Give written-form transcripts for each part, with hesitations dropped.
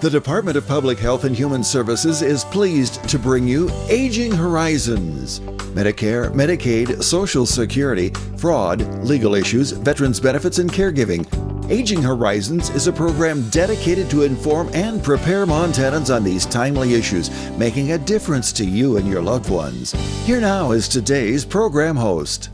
The Department of Public Health and Human Services is pleased to bring you Aging Horizons. Medicare, Medicaid, Social Security, fraud, legal issues, veterans benefits, and caregiving. Aging Horizons is a program dedicated to inform and prepare Montanans on these timely issues, making a difference to you and your loved ones. Here now is today's program host.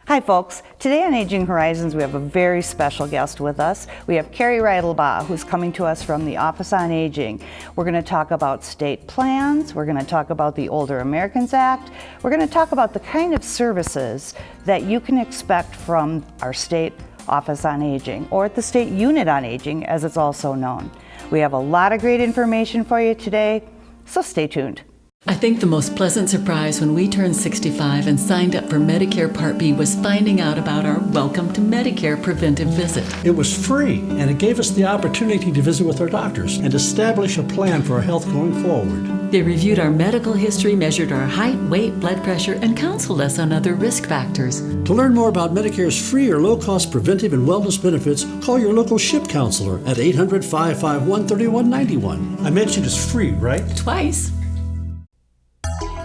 Hi folks, today on Aging Horizons we have a very special guest with us. We have Carrie Rydlbaugh, who's coming to us from the Office on Aging. We're going to talk about state plans, we're going to talk about the Older Americans Act, we're going to talk about the kind of services that you can expect from our state Office on Aging, or the State Unit on Aging as it's also known. We have a lot of great information for you today, so stay tuned. I think the most pleasant surprise when we turned 65 and signed up for Medicare Part B was finding out about our Welcome to Medicare preventive visit. It was free, and it gave us the opportunity to visit with our doctors and establish a plan for our health going forward. They reviewed our medical history, measured our height, weight, blood pressure, and counseled us on other risk factors. To learn more about Medicare's free or low-cost preventive and wellness benefits, call your local SHIP counselor at 800-551-3191. I mentioned it's free, right? Twice.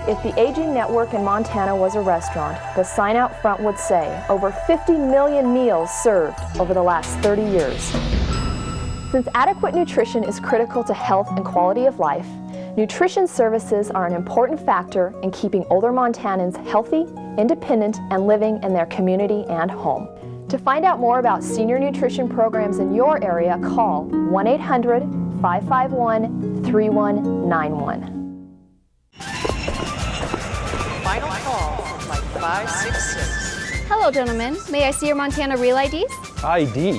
If the Aging Network in Montana was a restaurant, the sign out front would say, over 50 million meals served over the last 30 years. Since adequate nutrition is critical to health and quality of life, nutrition services are an important factor in keeping older Montanans healthy, independent, and living in their community and home. To find out more about senior nutrition programs in your area, call 1-800-551-3191. Final call from flight 566. Hello, gentlemen. May I see your Montana Real IDs? IDs?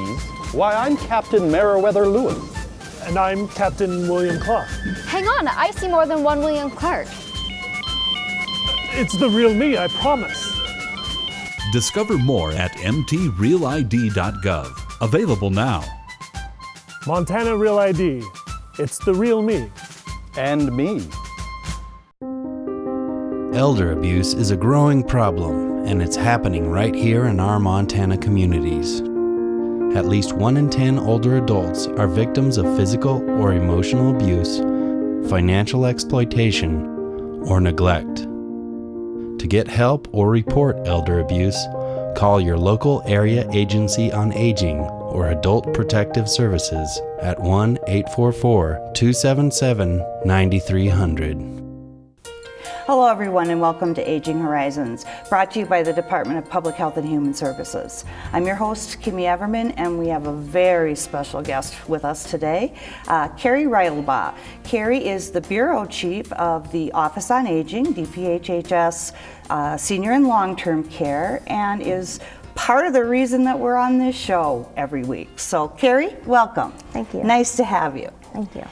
Why, I'm Captain Meriwether Lewis. And I'm Captain William Clark. Hang on, I see more than one William Clark. It's the real me, I promise. Discover more at mtrealid.gov. Available now. Montana Real ID. It's the real me. And me. Elder abuse is a growing problem, and it's happening right here in our Montana communities. At least 1 in 10 older adults are victims of physical or emotional abuse, financial exploitation, or neglect. To get help or report elder abuse, call your local area agency on aging or Adult Protective Services at 1-844-277-9300. Hello everyone and welcome to Aging Horizons, brought to you by the Department of Public Health and Human Services. I'm your host, Kimmy Everman, and we have a very special guest with us today, Carrie Rydlbaugh. Carrie is the Bureau Chief of the Office on Aging, DPHHS Senior and Long-Term Care, and is part of the reason that we're on this show every week. So Carrie, welcome. Thank you. Nice to have you. Thank you.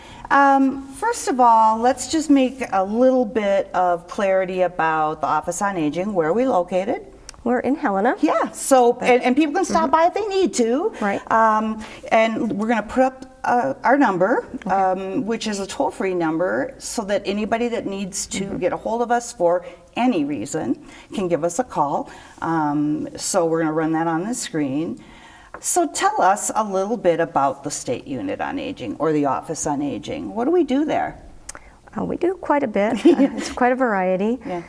First of all, let's just make a little bit of clarity about the Office on Aging. Where are we located? We're in Helena. Yeah, so, and people can stop by if they need to. Right. And we're going to put up our number, which is a toll-free number, so that anybody that needs to get a hold of us for any reason can give us a call. So we're going to run that on the screen. So tell us a little bit about the State Unit on Aging, or the Office on Aging. What do we do there? We do quite a bit. It's quite a variety. Yeah.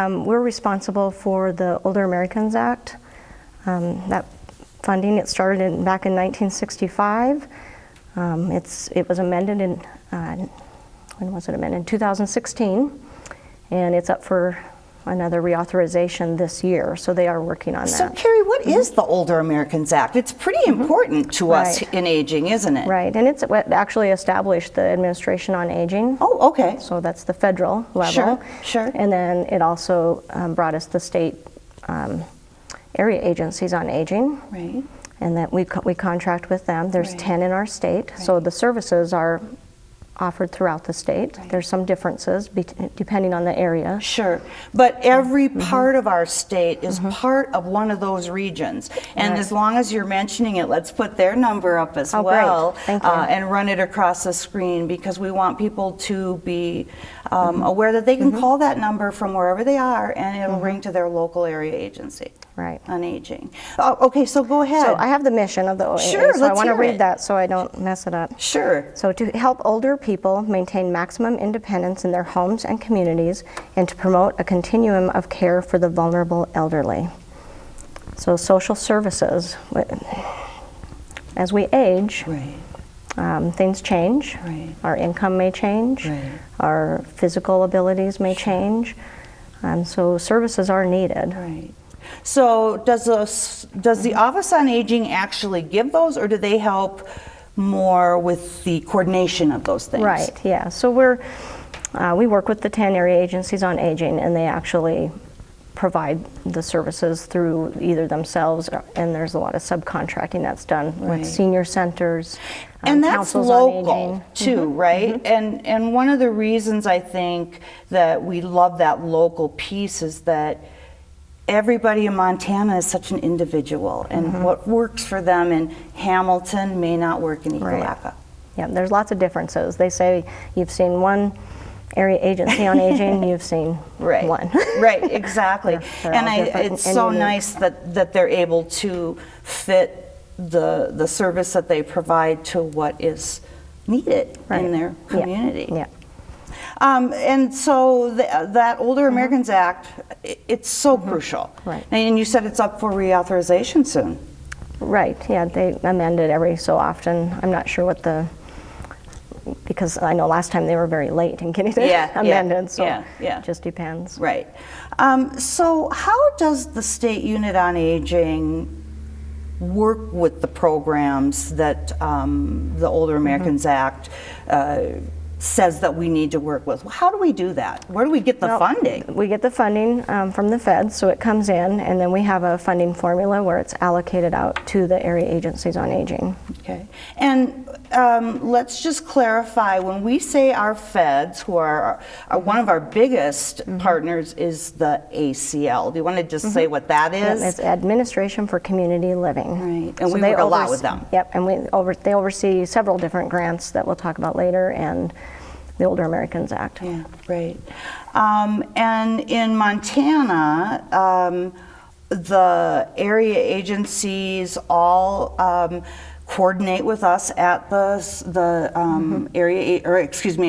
We're responsible for the Older Americans Act. That funding, it started back in 1965. It was amended in, when was it amended? In 2016, and it's up for another reauthorization this year, so they are working on that. So Carrie, what is the Older Americans Act? It's pretty important to us in aging, isn't it? Right, and it's what actually established the Administration on Aging. Oh, okay. So that's the federal level. Sure. And then it also brought us the state area agencies on aging. Right. And that we contract with them. There's 10 in our state, so the services are offered throughout the state. There's some differences depending on the area. Sure, but every part of our state is part of one of those regions. And as long as you're mentioning it, let's put their number up as well. Great. Thank you. And run it across the screen, because we want people to be aware that they can call that number from wherever they are, and it'll ring to their local area agency. Right. on Aging. Oh, okay, so go ahead. So I have the mission of the OAA, Sure, so I let's want to hear read it. that so I don't mess it up. Sure. So to help older people maintain maximum independence in their homes and communities, and to promote a continuum of care for the vulnerable elderly. So social services, as we age, things change. Right. Our income may change. Right. Our physical abilities may change. So services are needed. Right. So does the Office on Aging actually give those, or do they help more with the coordination of those things? Right, yeah. So we work with the 10 area agencies on aging, and they actually provide the services through either themselves, and there's a lot of subcontracting that's done Right. with senior centers, And that's councils on local aging. too, right? And one of the reasons I think that we love that local piece is that everybody in Montana is such an individual, and what works for them in Hamilton may not work in Ekalaka. Yeah, there's lots of differences. They say you've seen one area agency on aging, you've seen one. Right, exactly. They're And all different it's and so unique. nice that they're able to fit the service that they provide to what is needed in their community. Yeah. And so that Older Americans Act, it's so crucial. Right. And you said it's up for reauthorization soon. Right, yeah, they amend it every so often. I'm not sure what because I know last time they were very late in getting it amended, so it just depends. Right. So how does the State Unit on Aging work with the programs that the Older Americans Act says that we need to work with? How do we do that? Where do we get the funding? We get the funding from the feds, so it comes in, and then we have a funding formula where it's allocated out to the area agencies on aging. Okay. And let's just clarify, when we say our feds, who are one of our biggest partners is the ACL. Do you want to just say what that is? It's Administration for Community Living. Right. And we work a lot with them. Yep, and they oversee several different grants that we'll talk about later, and the Older Americans Act. Yeah, right. And in Montana, the area agencies all coordinate with us at the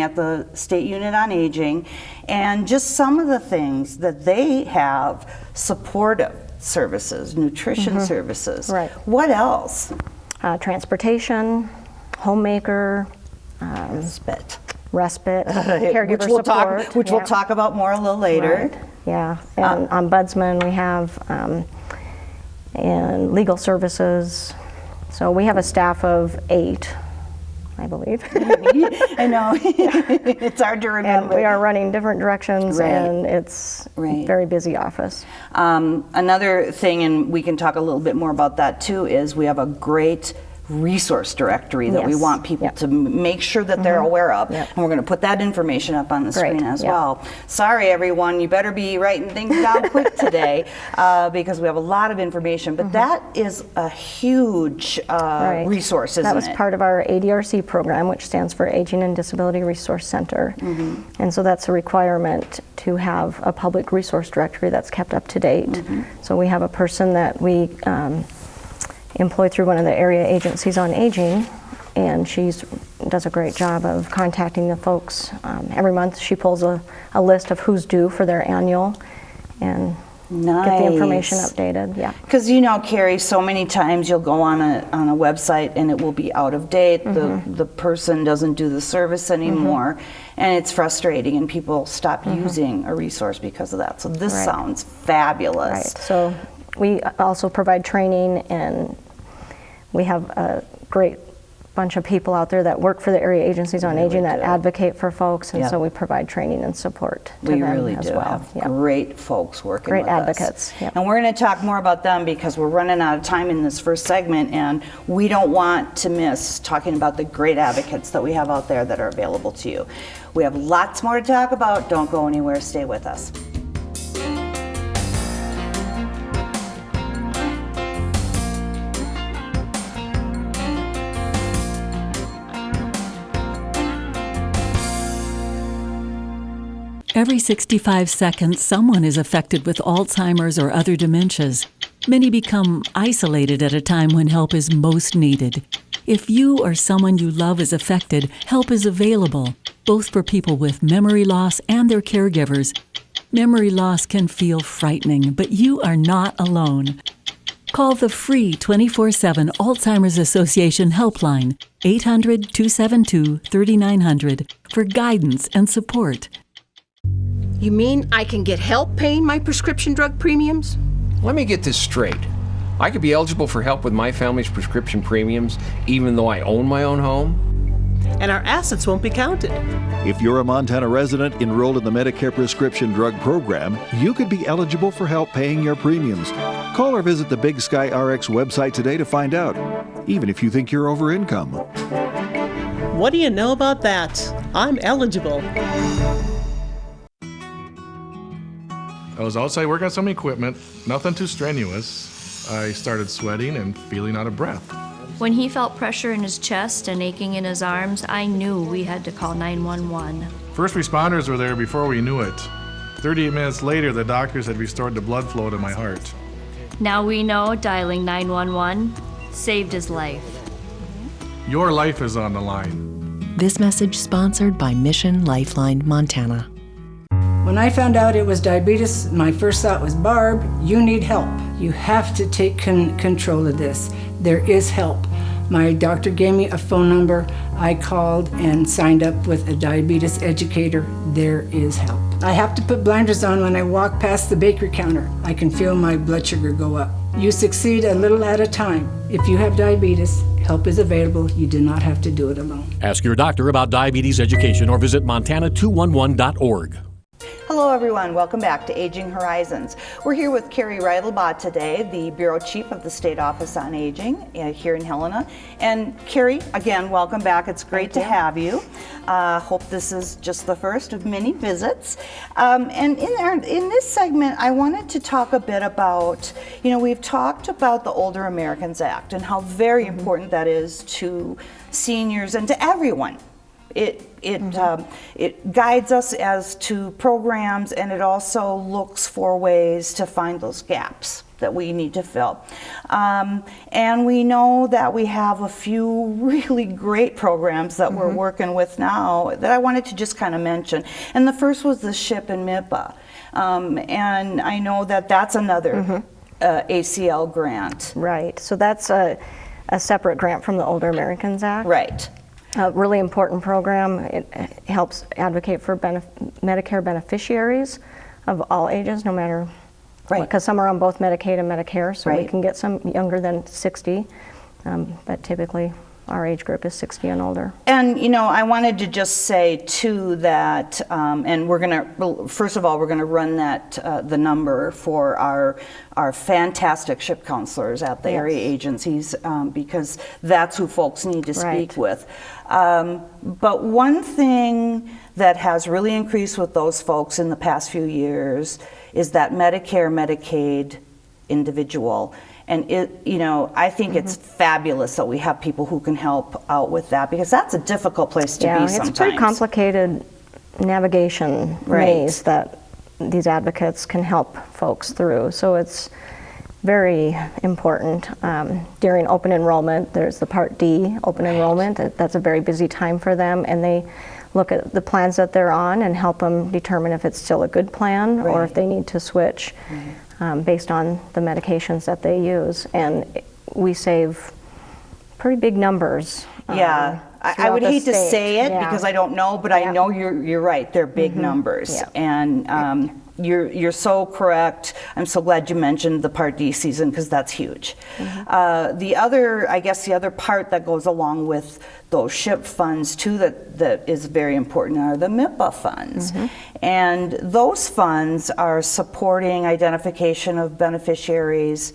at the State Unit on Aging, and just some of the things that they have: supportive services, nutrition services. Right. What else? Transportation, homemaker, respite, caregiver support. Which we'll talk about more a little later. Right. Yeah, and ombudsman we have, and legal services. So we have a staff of 8, I believe. I know. It's hard to remember. And we are running different directions, and it's a very busy office. Another thing, and we can talk a little bit more about that too, is we have a great resource directory that we want people to make sure that they're aware of. And we're going to put that information up on the screen as well. Sorry, everyone, you better be writing things down quick today because we have a lot of information. But that is a huge resource, isn't it? That was part of our ADRC program, which stands for Aging and Disability Resource Center. And so that's a requirement to have a public resource directory that's kept up to date. So we have a person that we employed through one of the area agencies on aging, and she does a great job of contacting the folks. Every month she pulls a list of who's due for their annual and get the information updated. Yeah. Because you know, Carrie, so many times you'll go on a website and it will be out of date. The person doesn't do the service anymore, and it's frustrating, and people stop using a resource because of that. So this sounds fabulous. Right. So we also provide training, and we have a great bunch of people out there that work for the area agencies on aging that advocate for folks, and so we provide training and support to them as well. Have great folks working great with us. advocates. And we're going to talk more about them because we're running out of time in this first segment, and we don't want to miss talking about the great advocates that we have out there that are available to you. We have lots more to talk about. Don't go anywhere. Stay with us. Every 65 seconds, someone is affected with Alzheimer's or other dementias. Many become isolated at a time when help is most needed. If you or someone you love is affected, help is available, both for people with memory loss and their caregivers. Memory loss can feel frightening, but you are not alone. Call the free 24/7 Alzheimer's Association helpline, 800-272-3900, for guidance and support. You mean I can get help paying my prescription drug premiums? Let me get this straight. I could be eligible for help with my family's prescription premiums even though I own my own home? And our assets won't be counted. If you're a Montana resident enrolled in the Medicare prescription drug program, you could be eligible for help paying your premiums. Call or visit the Big Sky RX website today to find out, even if you think you're over income. What do you know about that? I'm eligible. I was outside working on some equipment, nothing too strenuous. I started sweating and feeling out of breath. When he felt pressure in his chest and aching in his arms, I knew we had to call 911. First responders were there before we knew it. 38 minutes later, the doctors had restored the blood flow to my heart. Now we know dialing 911 saved his life. Your life is on the line. This message sponsored by Mission Lifeline Montana. When I found out it was diabetes, my first thought was, Barb, you need help. You have to take control of this. There is help. My doctor gave me a phone number. I called and signed up with a diabetes educator. There is help. I have to put blinders on when I walk past the bakery counter. I can feel my blood sugar go up. You succeed a little at a time. If you have diabetes, help is available. You do not have to do it alone. Ask your doctor about diabetes education or visit montana211.org. Hello everyone, welcome back to Aging Horizons. We're here with Carrie Reitelbaugh today, the Bureau Chief of the State Office on Aging here in Helena. And Carrie, again, welcome back. It's great to have you. Hope this is just the first of many visits. And in this segment, I wanted to talk a bit about, we've talked about the Older Americans Act and how very important that is to seniors and to everyone. It guides us as to programs, and it also looks for ways to find those gaps that we need to fill. And we know that we have a few really great programs that we're working with now that I wanted to just kind of mention. And the first was the SHIP and MIPA. And I know that that's another ACL grant. Right, so that's a separate grant from the Older Americans Act. Right. A really important program. It helps advocate for Medicare beneficiaries of all ages, no matter what, because some are on both Medicaid and Medicare, so we can get some younger than 60, but typically our age group is 60 and older. And I wanted to just say too that, and we're gonna, first of all, we're gonna run that, the number for our fantastic SHIP counselors at the area agencies, because that's who folks need to speak with. But one thing that has really increased with those folks in the past few years is that Medicare, Medicaid individual. And I think it's fabulous that we have people who can help out with that, because that's a difficult place to be sometimes. It's a pretty complicated navigation maze that these advocates can help folks through. So it's very important. During open enrollment, there's the Part D open enrollment. That's a very busy time for them, and they look at the plans that they're on and help them determine if it's still a good plan or if they need to switch. Based on the medications that they use, and we save pretty big numbers. I would hate to say it because I don't know, but I know you're right. They're big numbers, and you're so correct. I'm so glad you mentioned the Part D season, because that's huge. The other part that goes along with those SHIP funds too that is very important are the MIPA funds. And those funds are supporting identification of beneficiaries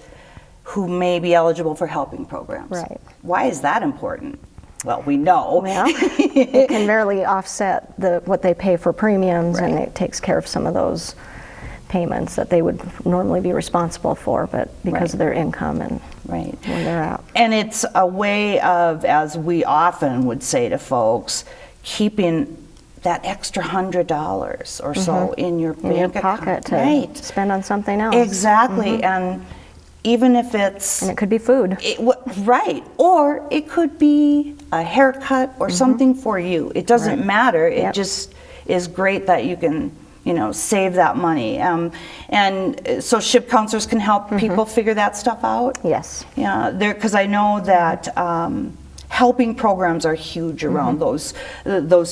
who may be eligible for helping programs. Right. Why is that important? Well, we know. Well, it can barely offset what they pay for premiums, and it takes care of some of those payments that they would normally be responsible for, but because of their income and where they're at. And it's a way of, as we often would say to folks, keeping that extra $100 or so in your bank pocket account. to spend on something else. Exactly. And even if it's... And it could be food. Right. Or it could be a haircut or something for you. It doesn't matter. It just is great that you can, save that money. And so SHIP counselors can help people figure that stuff out? Yes. Yeah, because I know that helping programs are huge around those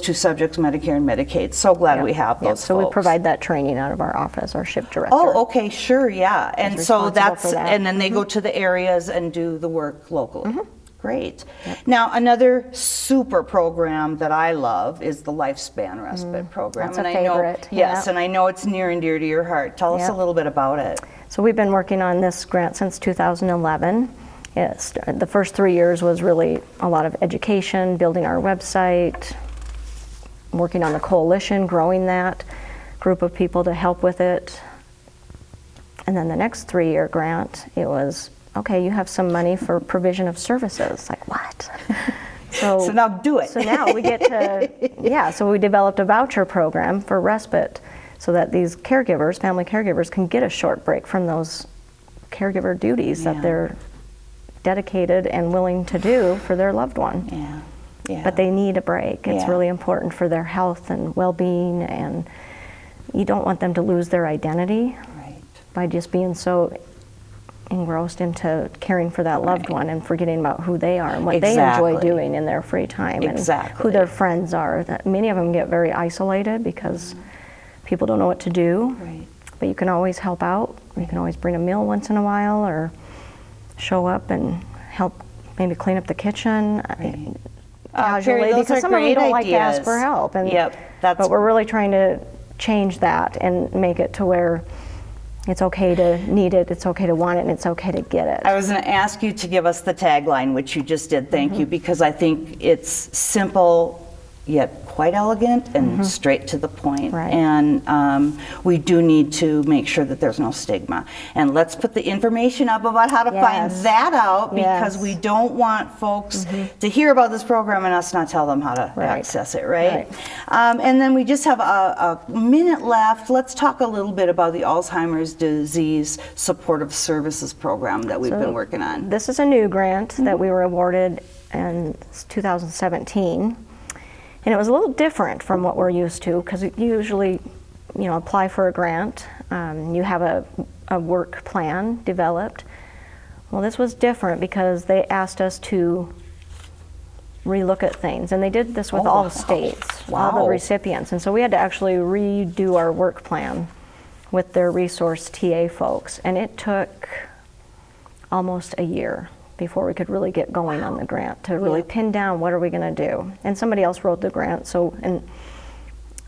two subjects, Medicare and Medicaid. So glad we have those So folks. we provide that training out of our office, our SHIP director. Oh, okay, sure, yeah. And so responsible for that. and then they go to the areas and do the work locally. Great. Now, another super program that I love is the Lifespan Respite Program. That's a and I know, favorite. yes, and I know it's near and dear to your heart. Tell us a little bit about it. So we've been working on this grant since 2011. The first 3 years was really a lot of education, building our website, working on the coalition, growing that group of people to help with it. And then the next 3-year grant, it was, okay, you have some money for provision of services. Like, what? So now do it. So now we get to, so we developed a voucher program for respite so that these caregivers, family caregivers, can get a short break from those caregiver duties that they're dedicated and willing to do for their loved one. But they need a break. It's really important for their health and well-being, and you don't want them to lose their identity by just being so engrossed into caring for that loved one and forgetting about who they are and what they enjoy doing in their free time and who their friends are. Many of them get very isolated because people don't know what to do, but you can always help out. You can always bring a meal once in a while or show up and help maybe clean up the kitchen casually, because some of them don't like to ask for help. And, but we're really trying to change that and make it to where it's okay to need it, it's okay to want it, and it's okay to get it. I was going to ask you to give us the tagline, which you just did. Thank you, because I think it's simple yet quite elegant and straight to the point. And we do need to make sure that there's no stigma. And let's put the information up about how to find that out, because we don't want folks to hear about this program and us not tell them how to access it, and then we just have a minute left. Let's talk a little bit about the Alzheimer's Disease Supportive Services Program that we've been working on. This is a new grant that we were awarded in 2017. And it was a little different from what we're used to, because you usually, apply for a grant, you have a work plan developed. Well, this was different because they asked us to relook at things, and they did this with all the states, all the recipients, and so we had to actually redo our work plan with their resource TA folks, and it took almost a year before we could really get going on the grant to really pin down what are we going to do. And somebody else wrote the grant, so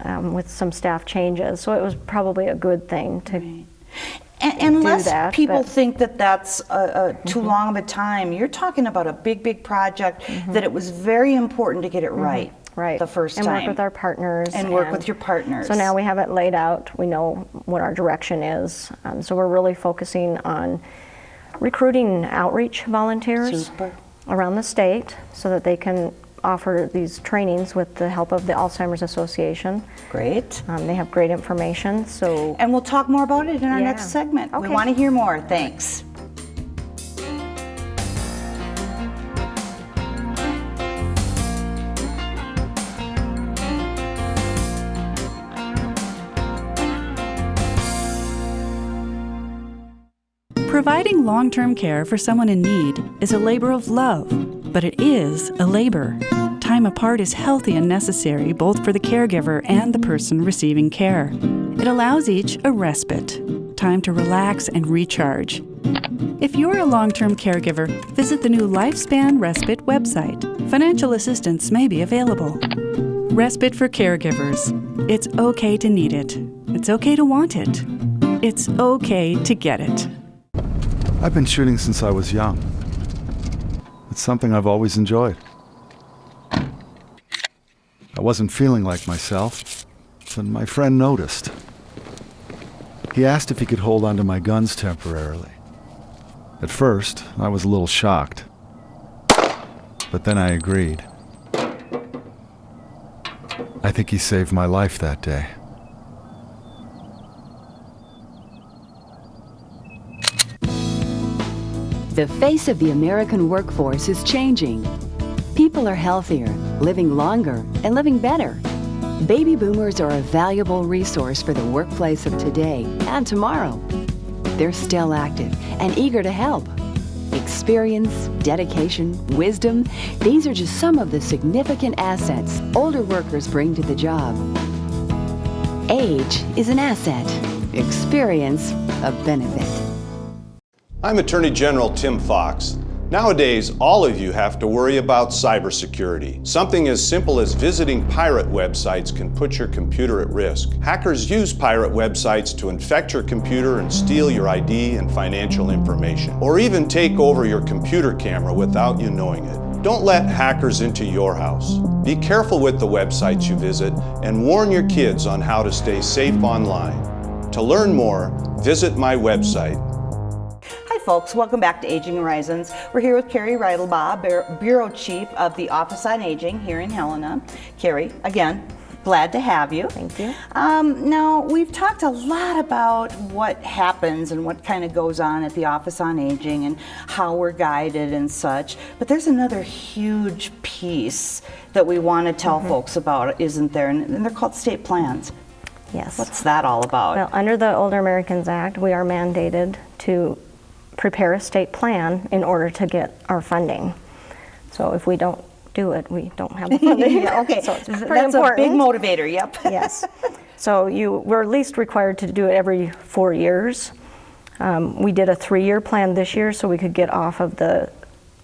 with some staff changes, so it was probably a good thing to unless people think that that's too long of a time, you're talking about a big project that it was very important to get it right the first time. And work with our partners. And work with your partners. So now we have it laid out, we know what our direction is, so we're really focusing on recruiting outreach volunteers around the state so that they can offer these trainings with the help of the Alzheimer's Association. Great. They have great information. And we'll talk more about it in our next segment. We want to hear more. Thanks. Providing long-term care for someone in need is a labor of love, but it is a labor. Time apart is healthy and necessary both for the caregiver and the person receiving care. It allows each a respite, time to relax and recharge. If you're a long-term caregiver, visit the new Lifespan Respite website. Financial assistance may be available. Respite for caregivers. It's okay to need it. It's okay to want it. It's okay to get it. I've been shooting since I was young. It's something I've always enjoyed. I wasn't feeling like myself, but my friend noticed. He asked if he could hold onto my guns temporarily. At first, I was a little shocked, but then I agreed. I think he saved my life that day. The face of the American workforce is changing. People are healthier, living longer, and living better. Baby boomers are a valuable resource for the workplace of today and tomorrow. They're still active and eager to help. Experience, dedication, wisdom, these are just some of the significant assets older workers bring to the job. Age is an asset, experience a benefit. I'm Attorney General Tim Fox. Nowadays, all of you have to worry about cybersecurity. Something as simple as visiting pirate websites can put your computer at risk. Hackers use pirate websites to infect your computer and steal your ID and financial information, or even take over your computer camera without you knowing it. Don't let hackers into your house. Be careful with the websites you visit and warn your kids on how to stay safe online. To learn more, visit my website. Hi folks, welcome back to Aging Horizons. We're here with Carrie Reitelbaugh, Bureau Chief of the Office on Aging here in Helena. Carrie, again, glad to have you. Thank you. Now, we've talked a lot about what happens and what kind of goes on at the Office on Aging and how we're guided and such, but there's another huge piece that we want to tell folks about, isn't there? And they're called state plans. Yes. What's that all about? Well, under the Older Americans Act, we are mandated to prepare a state plan in order to get our funding. So if we don't do it, we don't have the funding. Yeah, okay, so it's pretty that's important. A big motivator, yep. Yes. So we're at least required to do it every 4 years. We did a 3-year plan this year so we could get off of the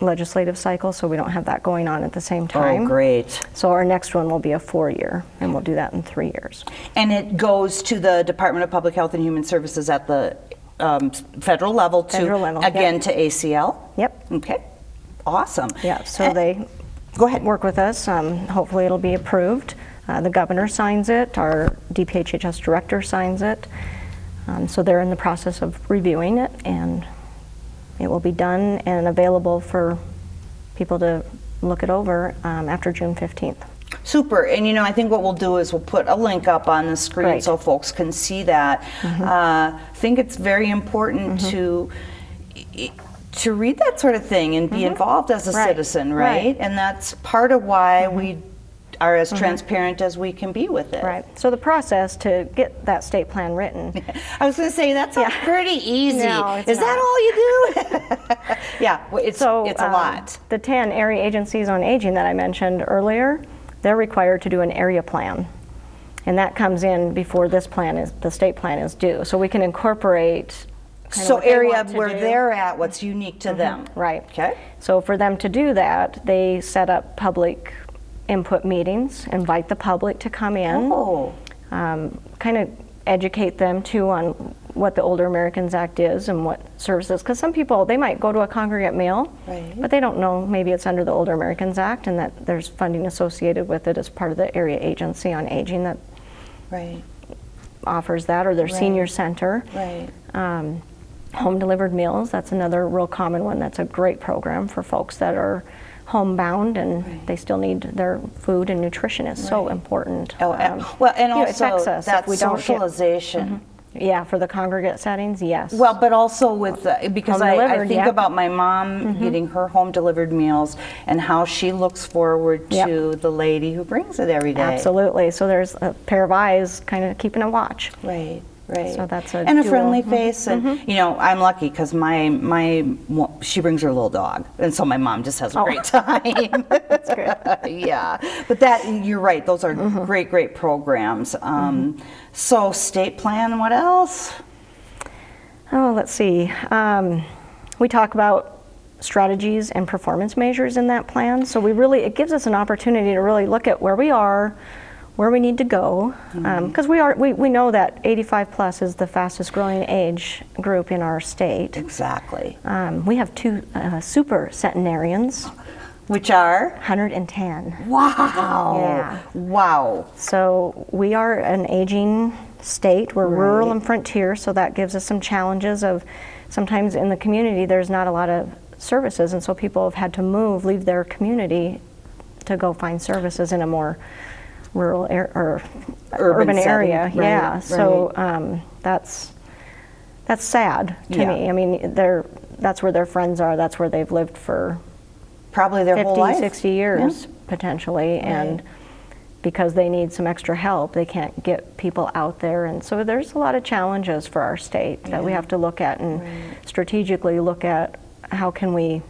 legislative cycle, so we don't have that going on at the same time. Oh, great. So our next one will be a 4-year, and we'll do that in 3 years. And it goes to the Department of Public Health and Human Services at the federal level again to ACL? Yep. Okay. Awesome. Yeah, so they go ahead. Work with us. Hopefully it'll be approved. The governor signs it, our DPHHS director signs it. So they're in the process of reviewing it, and it will be done and available for people to look it over after June 15th. Super. And you know, I think what we'll do is we'll put a link up on the screen so folks can see that. I think it's very important to read that sort of thing and be involved as a citizen, right? And that's part of why we are as transparent as we can be with it. Right. So the process to get that state plan written. I was going to say, that sounds pretty easy. No, Is that all you do? Yeah, well, it's a lot. The 10 area agencies on aging that I mentioned earlier, they're required to do an area plan. And that comes in before this plan is, the state plan is due. So we can incorporate so area where they're at, what's unique to them. Right. Okay. So for them to do that, they set up public input meetings, invite the public to come in, kind of educate them too on what the Older Americans Act is and what services, because some people, they might go to a congregate meal, but they don't know maybe it's under the Older Americans Act and that there's funding associated with it as part of the area agency on aging that offers that, or their senior center. Home delivered meals, that's another real common one. That's a great program for folks that are homebound and they still need their food, and nutrition is so important. Well, and it also affects us that if we don't get- socialization. Yeah, for the congregate settings, yes. Well, but also with, because I think about my mom Mm-hmm. getting her home delivered meals and how she looks forward to the lady who brings it every day. Absolutely. So there's a pair of eyes kind of keeping a watch. Right. So that's and a dual. friendly face, and you know, I'm lucky because she brings her little dog, and so my mom just has a great time. That's good. Yeah, but you're right. Those are great programs. So state plan. What else? Oh, let's see. We talk about strategies and performance measures in that plan. So it gives us an opportunity to really look at where we are, where we need to go, because we know that 85 plus is the fastest growing age group in our state. Exactly. We have 2 super centenarians, which are 110. Wow. Yeah. Wow. So we are an aging state. We're rural and frontier, so that gives us some challenges of sometimes in the community there's not a lot of services, and so people have had to leave their community to go find services in a more rural or urban area. So that's sad to me. I mean, that's where their friends are. That's where they've lived for probably their 50, whole life. 60 years, potentially. Right. And because they need some extra help, they can't get people out there. And so there's a lot of challenges for our state that we have to look at and strategically look at how can we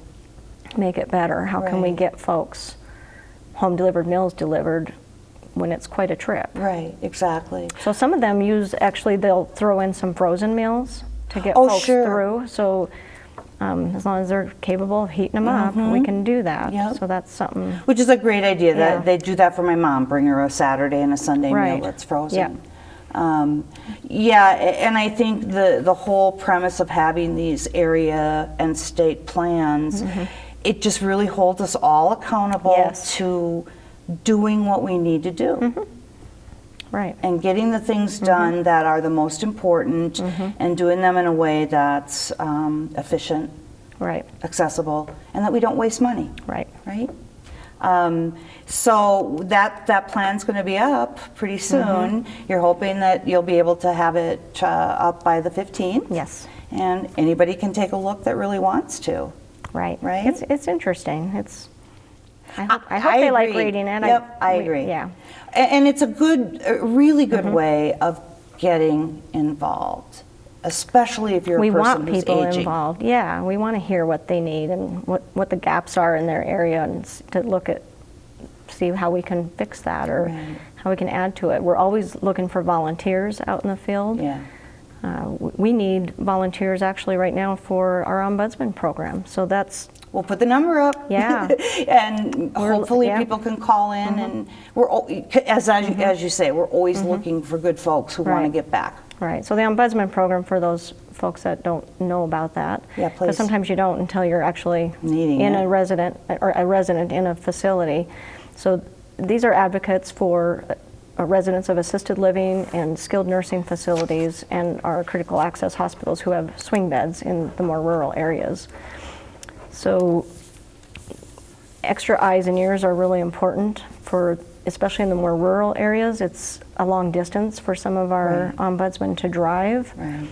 make it better? How can we get folks home delivered meals delivered when it's quite a trip? Right, exactly. So some of them they'll throw in some frozen meals to get folks through. So as long as they're capable of heating them up, we can do that. Yep. So that's something. Which is a great idea. That they do that for my mom. Bring her a Saturday and a Sunday meal that's frozen. And I think the whole premise of having these area and state plans, it just really holds us all accountable to doing what we need to do. Right. And getting the things done that are the most important and doing them in a way that's efficient, accessible, and that we don't waste money. Right. So that plan's going to be up pretty soon. You're hoping that you'll be able to have it up by the 15th. Yes. And anybody can take a look that really wants to. Right. Right. It's interesting. I hope they like reading it. Yep, I agree. Yeah. And it's a really good way of getting involved, especially if you're a person who's aging. We want people involved. Yeah, we want to hear what they need and what the gaps are in their area, and to see how we can fix that or how we can add to it. We're always looking for volunteers out in the field. Yeah. We need volunteers actually right now for our ombudsman program. So we'll put the number up. Yeah. And hopefully people can call in, and we're as you say, we're always looking for good folks who want to get back. Right. So the ombudsman program, for those folks that don't know about that, because sometimes you don't until you're actually a resident in a facility. So these are advocates for residents of assisted living and skilled nursing facilities and our critical access hospitals who have swing beds in the more rural areas. So extra eyes and ears are really important especially in the more rural areas. It's a long distance for some of our ombudsmen to drive. Right.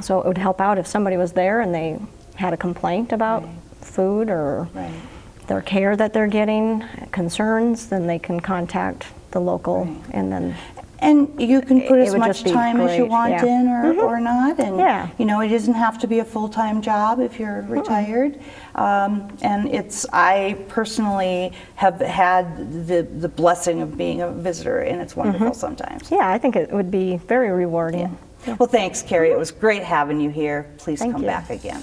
So it would help out if somebody was there and they had a complaint about food or their care that they're getting, concerns, then they can contact the local and you can put as much time as you want in or not, and it doesn't have to be a full-time job if you're retired. And I personally have had the blessing of being a visitor, and it's wonderful sometimes. Yeah, I think it would be very rewarding. Yeah. Well, thanks, Carrie. It was great having you here. Please come back again.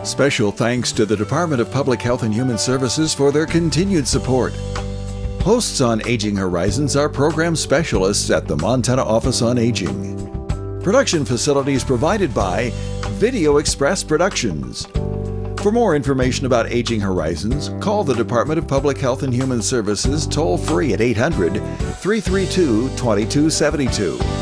Special thanks to the Department of Public Health and Human Services for their continued support. Hosts on Aging Horizons are program specialists at the Montana Office on Aging. Production facilities provided by Video Express Productions. For more information about Aging Horizons, call the Department of Public Health and Human Services toll-free at 800-332-2272.